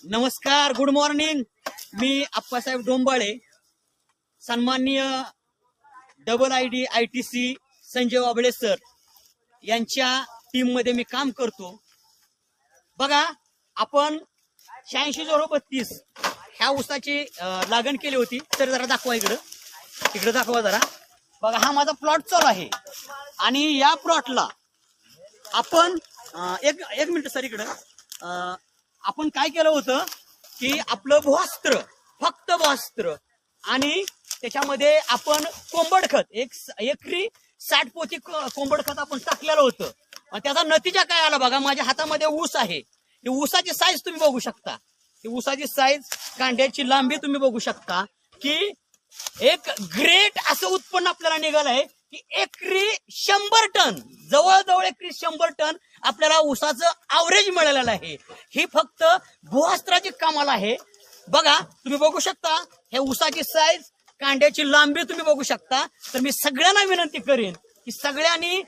नमस्कार, good morning. मी अप्पासाहेब डोंबाळे, सन्माननीय double ID ITC Sanjay Wable sir यांच्या टीम मध्ये मी काम करतो। बघा, आपण 8632 ह्या ऊसाची लागण केली होती। तर जरा दाखवा, इकडे दाखवा जरा। बघा, हा माझा प्लॉट चालू आहे आणि या प्लॉटला आपण एक मिनिट सर, इकडं आपण काय केलं होतं की आपलं भुवास्त्र, फक्त भुवास्त्र आणि त्याच्यामध्ये आपण कोंबड खत, एकरी 60 पोती कोंबड खत आपण टाकलेलं होतं। त्याचा नतीजा काय आला बघा। माझ्या हातामध्ये ऊस आहे, ही ऊसाची साईज तुम्ही बघू शकता, ही ऊसाची साईज, कांड्याची लांबी तुम्ही बघू शकता की एक ग्रेट असं उत्पन्न आपल्याला निघालं आहे की एकरी 100 टन, जवळजवळ एकरी 100 टन आपल्याला ऊसाचं ॲव्हरेज मिळालेलं आहे। ही फक्त भुवास्त्राची कमाल आहे। बघा, तुम्ही बघू शकता हे ऊसाची साईज, कांड्याची लांबी तुम्ही बघू शकता। तर मी सगळ्यांना विनंती करेन की सगळ्यांनी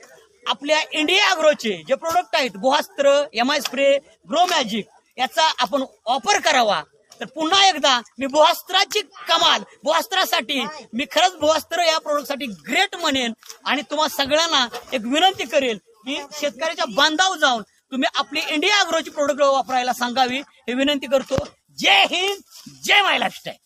आपल्या इंडिया ॲग्रोचे जे प्रोडक्ट आहेत, भुवास्त्र, MI स्प्रे, ग्रो मॅजिक, याचा आपण वापर करावा। तर पुन्हा एकदा मी भुवास्त्राची कमाल, भुवास्त्रासाठी मी खरंच भुवास्त्र या प्रोडक्टसाठी ग्रेट म्हणेन आणि तुम्हा सगळ्यांना एक विनंती करेल की शेतकऱ्याच्या बांधावर जाऊन तुम्ही आपली इंडिया ॲग्रोची प्रोडक्ट वापरायला सांगावी, हे विनंती करतो। जय हिंद, जय माय लाईफस्टाईल।